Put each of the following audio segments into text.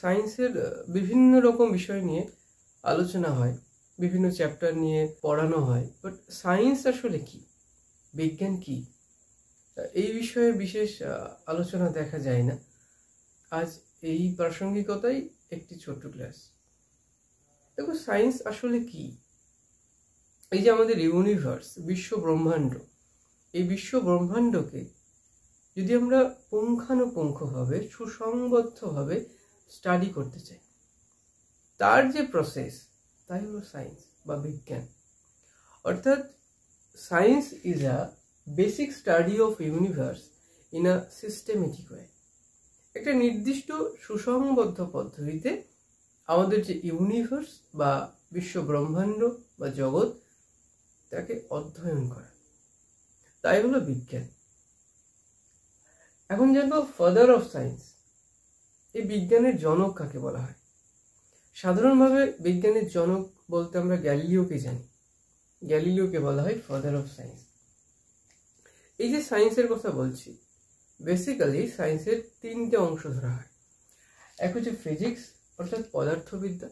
সায়েন্সের বিভিন্ন রকম বিষয় নিয়ে আলোচনা হয়, বিভিন্ন চ্যাপ্টার নিয়ে পড়ানো হয়, বাট সায়েন্স আসলে কি, বিজ্ঞান কি, এই বিষয়ে বিশেষ আলোচনা দেখা যায় না। আজ এই প্রাসঙ্গিকতাই একটি ছোট্ট ক্লাস। দেখো, সায়েন্স আসলে কি। এই যে আমাদের ইউনিভার্স, বিশ্ব ব্রহ্মাণ্ড, এই বিশ্ব ব্রহ্মাণ্ডকে যদি আমরা পুঙ্খানুপুঙ্খভাবে সুসংবদ্ধভাবে স্টাডি করতে চাই, তার যে প্রসেস, তাই হলো সায়েন্স বা বিজ্ঞান। অর্থাৎ science is a basic study of universe in a systematic way. একটা নির্দিষ্ট সুসংবদ্ধ পদ্ধতিতে আমাদের যে ইউনিভার্স বা বিশ্ব ব্রহ্মাণ্ড বা জগৎ, তাকে অধ্যয়ন করা, তাই হলো বিজ্ঞান। এখন জানবো ফাদার অফ সায়েন্স। এই বিজ্ঞানের জনক কাকে বলা হয়? সাধারণভাবে বিজ্ঞানের জনক বলতে আমরা গ্যালিলিওকে জানি। গ্যালিলিওকে বলা হয় ফাদার অফ সায়েন্স। এই যে সায়েন্সের কথা বলছি, বেসিক্যালি সায়েন্সের তিনটে অংশ ধরা হয়। এক হচ্ছে ফিজিক্স, অর্থাৎ পদার্থবিদ্যা।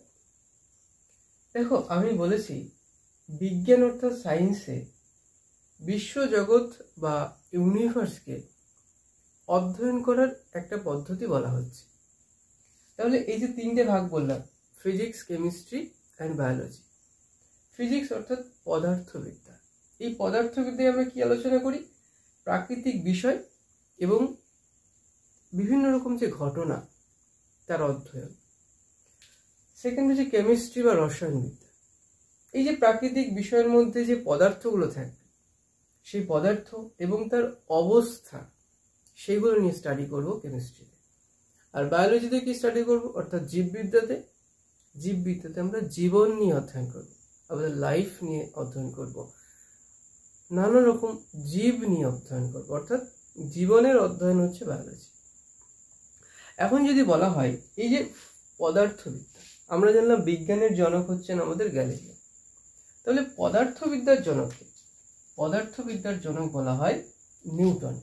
দেখো, আমি বলেছি বিজ্ঞান অর্থাৎ সায়েন্সে বিশ্বজগৎ বা ইউনিভার্সকে অধ্যয়ন করার একটা পদ্ধতি বলা হচ্ছে। তাহলে এই যে তিনটে ভাগ বললাম, physics, chemistry and biology. Physics অর্থাৎ পদার্থবিদ্যা। এই পদার্থবিদ্যায় আমরা কি আলোচনা করি? প্রাকৃতিক বিষয় এবং বিভিন্ন রকম যে ঘটনা, তার অধ্যয়ন। সেকেন্ড হচ্ছে কেমিস্ট্রি বা রসায়নবিদ্যা। এই যে প্রাকৃতিক বিষয়ের মধ্যে যে পদার্থগুলো থাকবে, সেই পদার্থ এবং তার অবস্থা, সেগুলো নিয়ে স্টাডি করব কেমিস্ট্রিতে। আর বায়োলজিতে কি স্টাডি করব? অর্থাৎ জীববিদ্যাতে আমরা জীবন নিয়ে অধ্যয়ন করব, আমাদের লাইফ নিয়ে অধ্যয়ন করব, নানা রকম জীব নিয়ে অধ্যয়ন করব, অর্থাৎ জীবনের অধ্যয়ন হচ্ছে বায়োলজি। এখন যদি বলা হয় এই যে পদার্থবিদ্যা, আমরা জানলাম বিজ্ঞানের জনক হচ্ছেন আমাদের গ্যালিলিও। তাহলে পদার্থবিদ্যার জনককে? পদার্থবিদ্যার জনক বলা হয় নিউটন।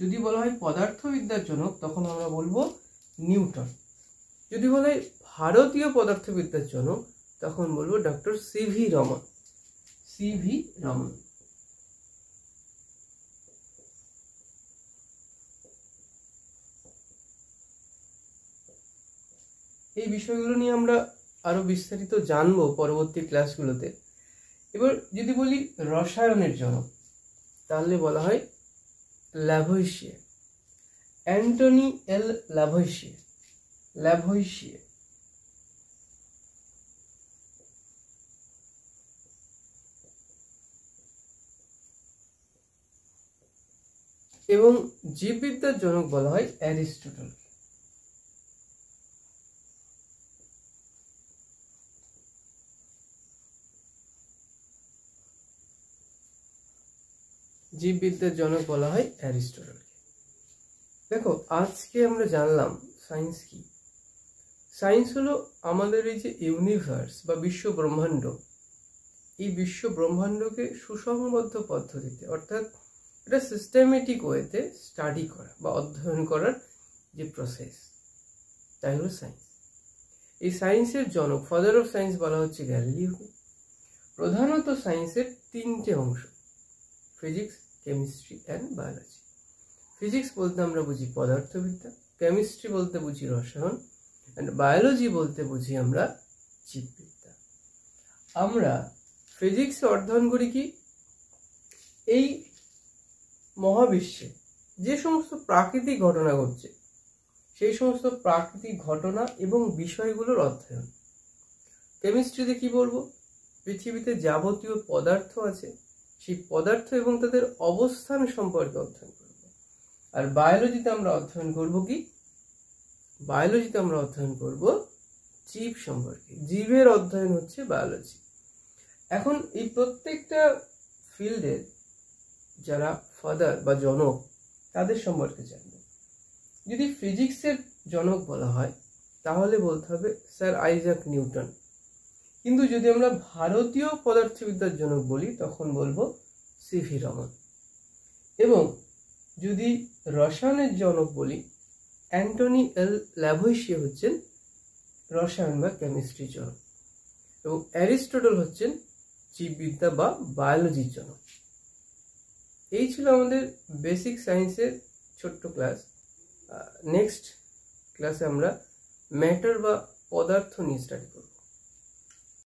যদি বলা হয় পদার্থবিদ্যার জনক, তখন আমরা বলবো নিউটন। যদি বলা হয় ভারতীয় পদার্থবিদ্যার জনক, তখন বলবো ডক্টর সিভি রমন। এই বিষয়গুলো নিয়ে আমরা আরো বিস্তারিত জানবো পরবর্তী ক্লাসগুলোতে। এবার যদি বলি রসায়নের জনক, তাহলে বলা হয় ল্যাভোইসিয়ে, অ্যান্টনি এল ল্যাভোইসিয়ে। এবং জীববিদ্যার জনক বলা হয় অ্যারিস্টটল। জীববিদ্যার জনক বলা হয় অ্যারিস্টটলকে। দেখো, আজকে আমরা জানলাম সায়েন্স কি। সায়েন্স হলো আমাদের এই যে ইউনিভার্স বা বিশ্ব ব্রহ্মাণ্ড, এই বিশ্ব ব্রহ্মাণ্ডকে সুসংবদ্ধ পদ্ধতিতে, অর্থাৎ এটা সিস্টেমেটিক ওয়েতে স্টাডি করা বা অধ্যয়ন করার যে প্রসেস, তাই হলো সায়েন্স। এই সায়েন্সের জনক, ফাদার অফ সায়েন্স বলা হচ্ছে গ্যালিলিওকে। প্রধানত সায়েন্সের তিনটে অংশ, physics, chemistry and biology. Physics বলতে আমরা বুঝি পদার্থবিদ্যা, কেমিস্ট্রি বলতে বুঝি রসায়ন, অ্যান্ড বায়োলজি বলতে বুঝি আমরা জীববিদ্যা। আমরা ফিজিক্সে অধ্যয়ন করি কি? এই মহাবিশ্বে যে সমস্ত প্রাকৃতিক ঘটনা ঘটছে, সেই সমস্ত প্রাকৃতিক ঘটনা এবং বিষয়গুলোর অধ্যয়ন। কেমিস্ট্রিতে কি বলবো? পৃথিবীতে যাবতীয় পদার্থ আছে, সেই পদার্থ এবং তাদের অবস্থান সম্পর্কে অধ্যয়ন করব। আর বায়োলজিতে আমরা অধ্যয়ন করব কি? বায়োলজিতে আমরা অধ্যয়ন করব জীব সম্পর্কে। জীবের অধ্যয়ন হচ্ছে বায়োলজি। এখন এই প্রত্যেকটা ফিল্ডের যারা ফাদার বা জনক, তাদের সম্পর্কে জানব। যদি ফিজিক্সের জনক বলা হয়, তাহলে বলতে হবে স্যার আইজাক নিউটন। কিন্তু যদি আমরা ভারতীয় পদার্থবিদ্যার জনক বলি, তখন বলবো সিভি রমন। এবং যদি রসায়নের জনক বলি, অ্যান্টনি এল ল্যাভোইসিয়ে হচ্ছেন রসায়ন বা কেমিস্ট্রির জনক, এবং অ্যারিস্টটল হচ্ছেন জীববিদ্যা বা বায়োলজির জনক। এই ছিল আমাদের বেসিক সায়েন্সের ছোট্ট ক্লাস। নেক্সট ক্লাসে আমরা ম্যাটার বা পদার্থ নিয়ে স্টাডি করব।